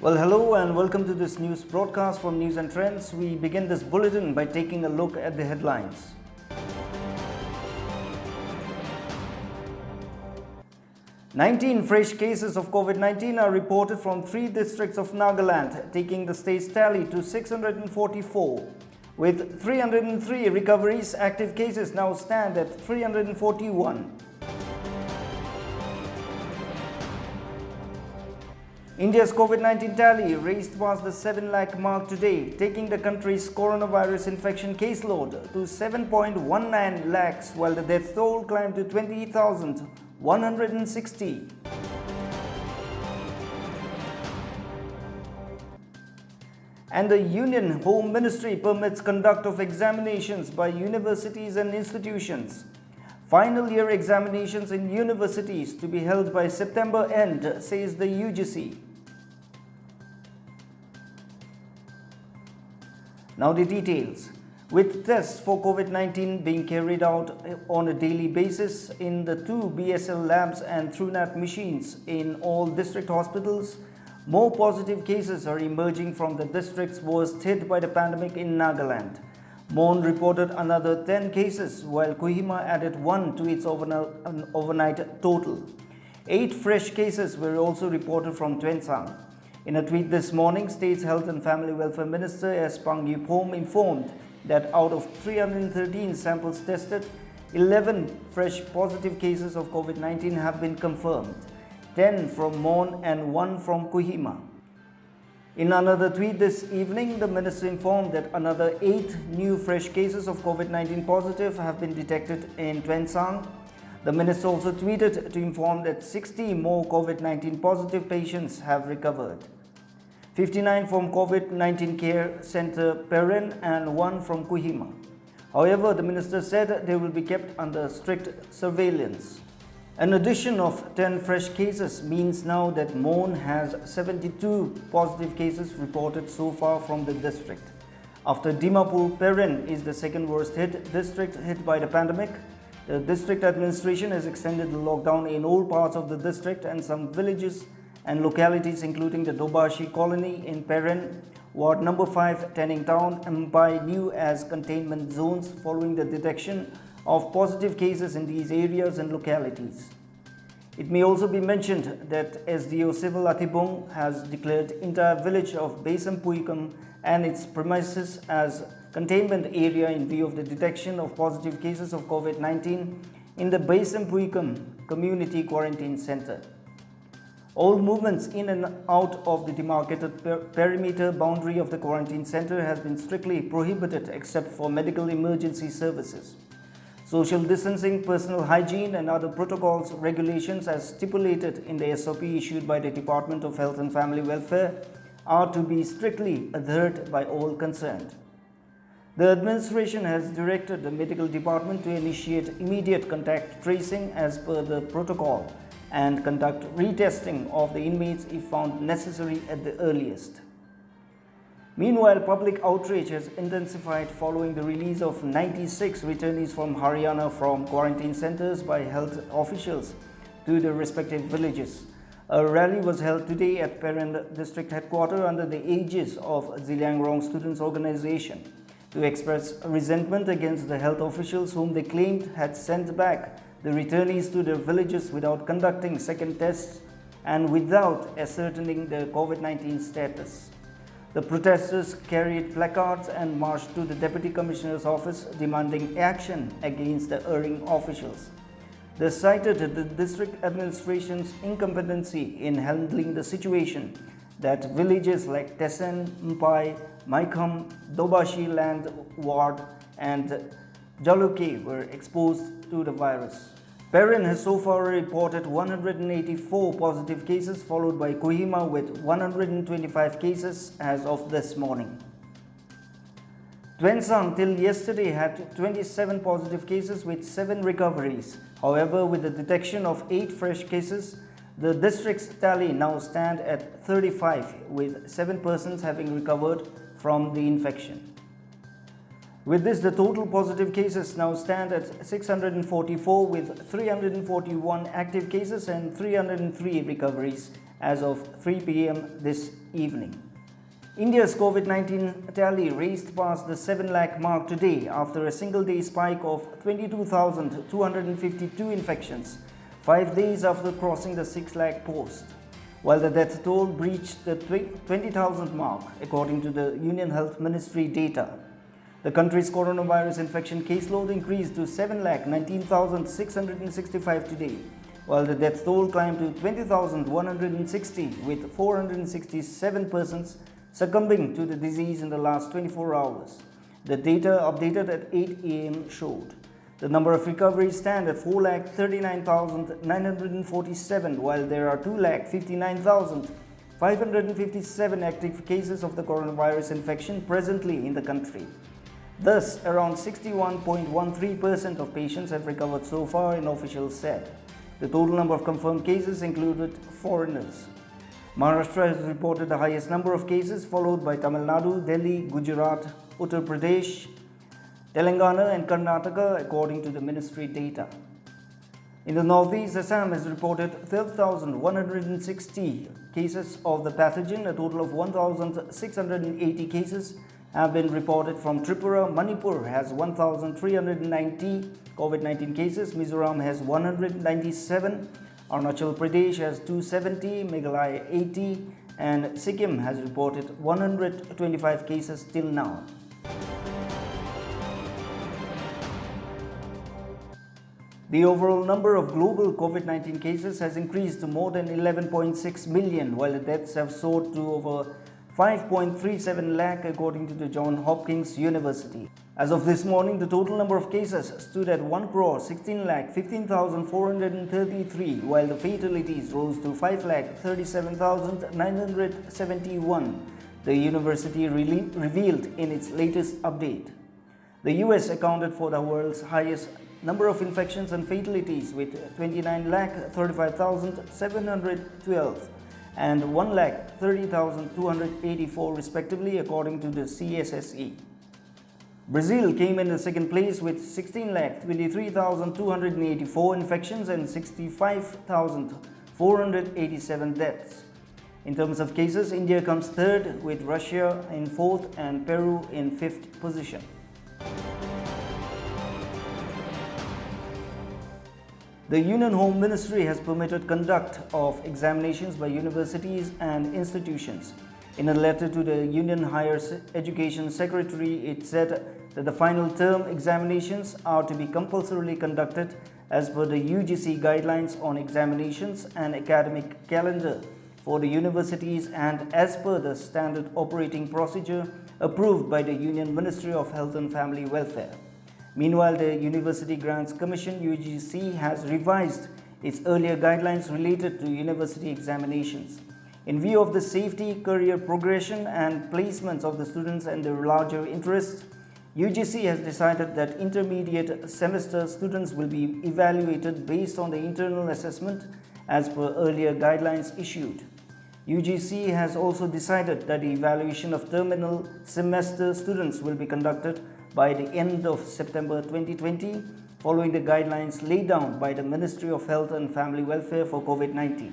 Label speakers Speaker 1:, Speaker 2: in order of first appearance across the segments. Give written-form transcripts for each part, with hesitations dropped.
Speaker 1: Well, hello and welcome to this news broadcast from News and Trends. We begin this bulletin by taking a look at the headlines. "19 fresh cases of COVID-19 are reported from 3 districts of Nagaland, taking the state's tally to 644. With 303 recoveries, active cases now stand at 341. India's COVID-19 tally raised past the 7 lakh mark today, taking the country's coronavirus infection caseload to 7.19 lakhs, while the death toll climbed to 20,160. And the Union Home Ministry permits conduct of examinations by universities and institutions. Final year examinations in universities to be held by September end, says the UGC. Now the details. With tests for COVID-19 being carried out on a daily basis in the 2 BSL labs and TruNat machines in all district hospitals, more positive cases are emerging from the districts worst hit by the pandemic in Nagaland. Mon reported another 10 cases, while Kohima added 1 to its overnight total. 8 fresh cases were also reported from Twensang. In a tweet this morning, State's Health and Family Welfare Minister S. Pangyupom informed that out of 313 samples tested, 11 fresh positive cases of COVID-19 have been confirmed, 10 from Mon and 1 from Kohima. In another tweet this evening, the minister informed that another 8 new fresh cases of COVID-19 positive have been detected in Twensang. The minister also tweeted to inform that 60 more COVID-19 positive patients have recovered. 59 from COVID-19 Care Center Peren and 1 from Kohima. However, the minister said they will be kept under strict surveillance. An addition of 10 fresh cases means now that Mon has 72 positive cases reported so far from the district. After Dimapur, Peren is the second worst hit district hit by the pandemic. The district administration has extended the lockdown in all parts of the district, and some villages and localities including the Dobashi colony in Peren, Ward number 5, Tanning Town, Mpai new as containment zones following the detection of positive cases in these areas and localities. It may also be mentioned that SDO Civil Atibong has declared entire village of Besampuikam and its premises as containment area in view of the detection of positive cases of COVID-19 in the Besampuikam Community Quarantine Center. All movements in and out of the demarcated perimeter boundary of the quarantine center has been strictly prohibited except for medical emergency services. Social distancing, personal hygiene and other protocols, regulations as stipulated in the SOP issued by the Department of Health and Family Welfare are to be strictly adhered by all concerned. The administration has directed the medical department to initiate immediate contact tracing as per the protocol and conduct retesting of the inmates if found necessary at the earliest. Meanwhile, public outrage has intensified following the release of 96 returnees from Haryana from quarantine centers by health officials to their respective villages. A rally was held today at Peren district headquarters under the aegis of Ziliangrong Students Organization to express resentment against the health officials whom they claimed had sent back the returnees to their villages without conducting second tests and without ascertaining their COVID-19 status. The protesters carried placards and marched to the Deputy Commissioner's office demanding action against the erring officials. They cited the district administration's incompetency in handling the situation, that villages like Tesen, Mpai, Maikham, Dobashi Land Ward and Jaluke were exposed to the virus. Peren has so far reported 184 positive cases, followed by Kohima with 125 cases as of this morning. Twensang till yesterday had 27 positive cases with 7 recoveries. However, with the detection of 8 fresh cases, the district's tally now stands at 35, with 7 persons having recovered from the infection. With this, the total positive cases now stand at 644 with 341 active cases and 303 recoveries as of 3 p.m. this evening. India's COVID-19 tally raced past the 7 lakh mark today after a single-day spike of 22,252 infections, 5 days after crossing the 6 lakh post, while the death toll breached the 20,000 mark, according to the Union Health Ministry data. The country's coronavirus infection caseload increased to 7,19,665 today, while the death toll climbed to 20,160, with 467 persons succumbing to the disease in the last 24 hours. The data updated at 8 a.m. showed the number of recoveries stand at 4,39,947, while there are 2,59,557 active cases of the coronavirus infection presently in the country. Thus, around 61.13% of patients have recovered so far, an official said. The total number of confirmed cases included foreigners. Maharashtra has reported the highest number of cases, followed by Tamil Nadu, Delhi, Gujarat, Uttar Pradesh, Telangana and Karnataka, according to the ministry data. In the northeast, Assam has reported 12,160 cases of the pathogen. A total of 1,680 cases have been reported from Tripura. Manipur has 1,390 COVID-19 cases. Mizoram has 197. Arunachal Pradesh has 270. Meghalaya 80. And Sikkim has reported 125 cases till now. The overall number of global COVID-19 cases has increased to more than 11.6 million, while the deaths have soared to over 5.37 lakh, according to the Johns Hopkins University. As of this morning, the total number of cases stood at 1,16,15,433, while the fatalities rose to 5,37,971, the university revealed in its latest update. The US accounted for the world's highest number of infections and fatalities with 29,35,712 and 1,30,284 respectively, according to the CSSE. Brazil came in the second place with 16,23,284 infections and 65,487 deaths. In terms of cases, India comes third, with Russia in fourth and Peru in fifth position. The Union Home Ministry has permitted conduct of examinations by universities and institutions. In a letter to the Union Higher Education Secretary, it said that the final term examinations are to be compulsorily conducted as per the UGC guidelines on examinations and academic calendar for the universities and as per the standard operating procedure approved by the Union Ministry of Health and Family Welfare. Meanwhile, the University Grants Commission (UGC) has revised its earlier guidelines related to university examinations. In view of the safety, career progression and placements of the students and their larger interests, UGC has decided that intermediate semester students will be evaluated based on the internal assessment as per earlier guidelines issued. UGC has also decided that the evaluation of terminal semester students will be conducted by the end of September 2020, following the guidelines laid down by the Ministry of Health and Family Welfare for COVID-19.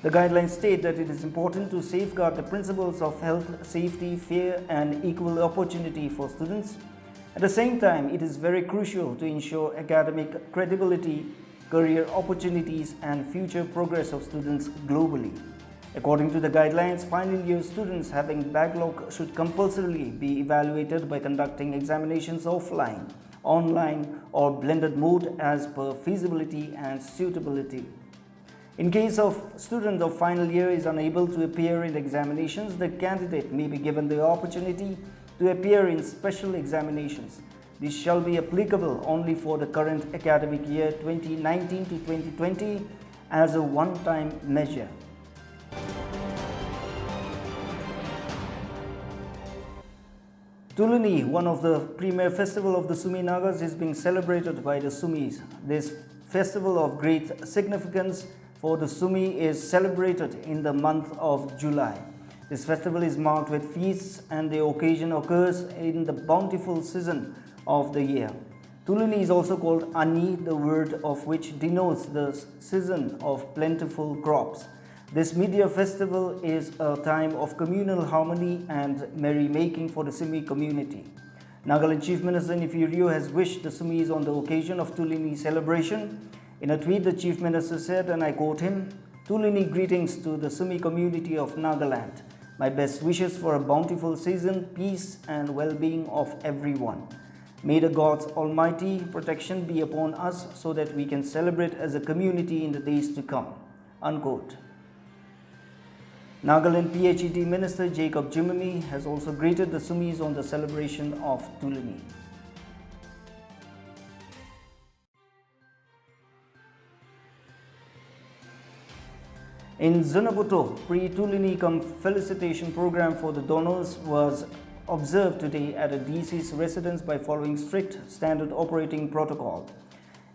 Speaker 1: The guidelines state that it is important to safeguard the principles of health, safety, fair and equal opportunity for students. At the same time, it is very crucial to ensure academic credibility, career opportunities and future progress of students globally. According to the guidelines, final year students having backlog should compulsorily be evaluated by conducting examinations offline, online or blended mode as per feasibility and suitability. In case of student of final year is unable to appear in examinations, the candidate may be given the opportunity to appear in special examinations. This shall be applicable only for the current academic year 2019 to 2020 as a one-time measure. Tuluni, one of the premier festival of the Sumi Nagas, is being celebrated by the Sumis. This festival of great significance for the Sumi is celebrated in the month of July. This festival is marked with feasts and the occasion occurs in the bountiful season of the year. Tuluni is also called Ani, the word of which denotes the season of plentiful crops. This media festival is a time of communal harmony and merrymaking for the Sumi community. Nagaland Chief Minister Nefirio has wished the Sumis on the occasion of Tulini celebration. In a tweet, the Chief Minister said, and I quote him, "Tulini greetings to the Sumi community of Nagaland. My best wishes for a bountiful season, peace and well-being of everyone. May the God's almighty protection be upon us so that we can celebrate as a community in the days to come." Unquote. Nagaland PHET Minister Jacob Jimami has also greeted the Sumis on the celebration of Tulini. In Zanabuto, pre-Tulini felicitation program for the donors was observed today at a deceased residence by following strict standard operating protocol.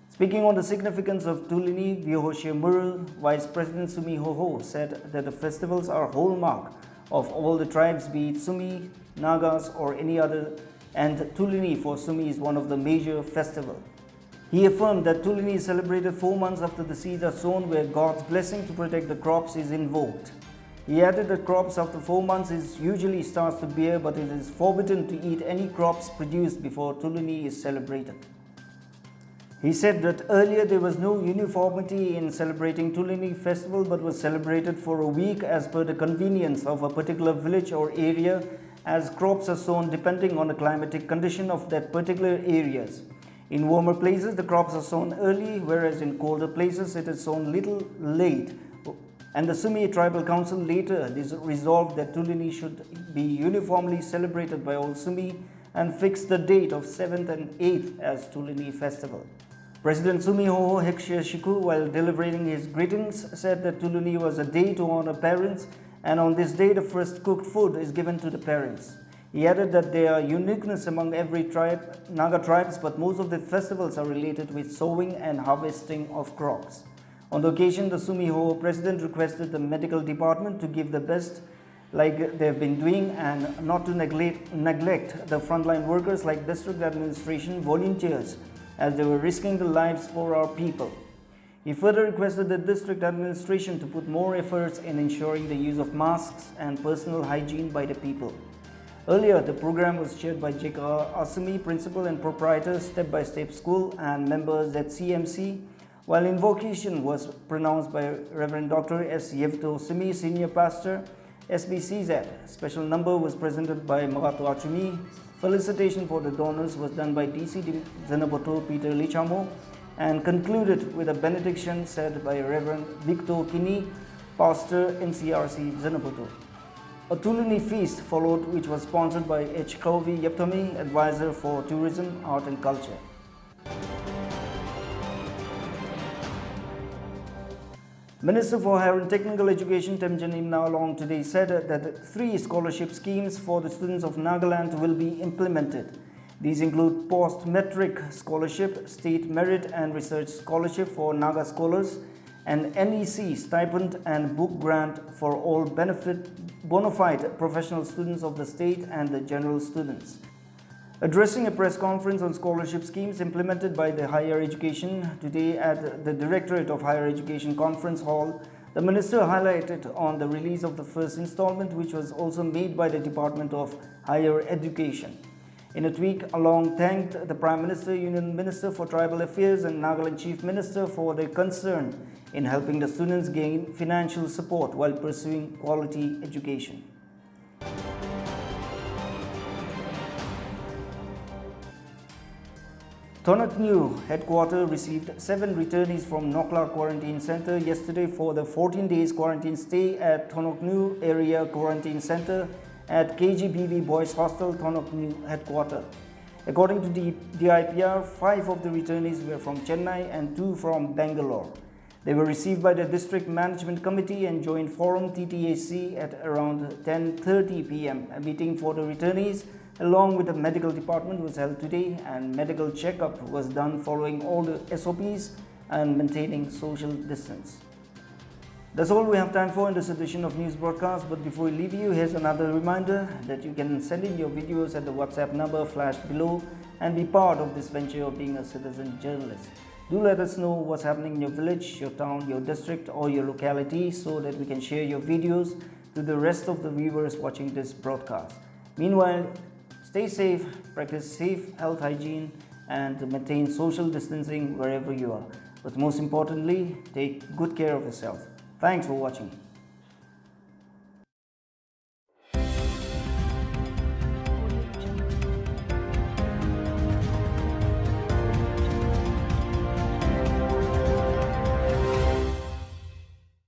Speaker 1: Speaking on the significance of Tulini, Vyohoshia Murul, Vice President Sumi Hoho said that the festivals are hallmark of all the tribes, be it Sumi, Nagas or any other, and Tulini for Sumi is one of the major festivals. He affirmed that Tulini is celebrated 4 months after the seeds are sown, where God's blessing to protect the crops is invoked. He added that crops after 4 months usually starts to bear, but it is forbidden to eat any crops produced before Tulini is celebrated. He said that earlier there was no uniformity in celebrating Tulini festival, but was celebrated for a week as per the convenience of a particular village or area, as crops are sown depending on the climatic condition of that particular areas. In warmer places the crops are sown early, whereas in colder places it is sown little late. And the Sumi Tribal Council later resolved that Tulini should be uniformly celebrated by all Sumi and fixed the date of 7th and 8th as Tulini festival. President Sumi Hoho Hekshia Shiku, while delivering his greetings, said that Tulini was a day to honor parents, and on this day the first cooked food is given to the parents. He added that there are uniqueness among every tribe, Naga tribes, but most of the festivals are related with sowing and harvesting of crops. On the occasion, the Sumi Hoho president requested the medical department to give the best like they have been doing and not to neglect the frontline workers like district administration volunteers, as they were risking their lives for our people. He further requested the district administration to put more efforts in ensuring the use of masks and personal hygiene by the people. Earlier, the program was chaired by J.K. Asami, principal and proprietor, Step by Step School, and members at CMC, while invocation was pronounced by Reverend Dr. S. Yevto Simi, senior pastor, SBCZ. Special number was presented by Magato Achumi. Felicitation for the donors was done by DC Zanaboto Peter Lichamo and concluded with a benediction said by Reverend Victor Kini, pastor NCRC Zanaboto. A Tulini feast followed, which was sponsored by H. Kovi Yeptami, advisor for tourism, art and culture. Minister for Higher and Technical Education Temjan Imnalong today said that 3 scholarship schemes for the students of Nagaland will be implemented. These include Post-Metric Scholarship, State Merit and Research Scholarship for Naga scholars, and NEC Stipend and Book Grant for all bona fide professional students of the state and the general students. Addressing a press conference on scholarship schemes implemented by the Higher Education today at the Directorate of Higher Education Conference Hall, the Minister highlighted on the release of the first installment, which was also made by the Department of Higher Education. In a tweet, Along thanked the Prime Minister, Union Minister for Tribal Affairs and Nagaland Chief Minister for their concern in helping the students gain financial support while pursuing quality education. Tonok New headquarters received 7 returnees from Nokla Quarantine Center yesterday for the 14 days quarantine stay at Tonok New Area Quarantine Center at KGBV Boys Hostel, Tonok New headquarters. According to the DIPR, 5 of the returnees were from Chennai and 2 from Bangalore. They were received by the District Management Committee and joined Forum TTAC at around 10:30 p.m. A meeting for the returnees along with the medical department was held today, and medical checkup was done following all the SOPs and maintaining social distance. That's all we have time for in this edition of News Broadcast, but before we leave you, here's another reminder that you can send in your videos at the WhatsApp number flashed below and be part of this venture of being a citizen journalist. Do let us know what's happening in your village, your town, your district, or your locality so that we can share your videos to the rest of the viewers watching this broadcast. Meanwhile, stay safe, practice safe health hygiene, and maintain social distancing wherever you are. But most importantly, take good care of yourself. Thanks for watching.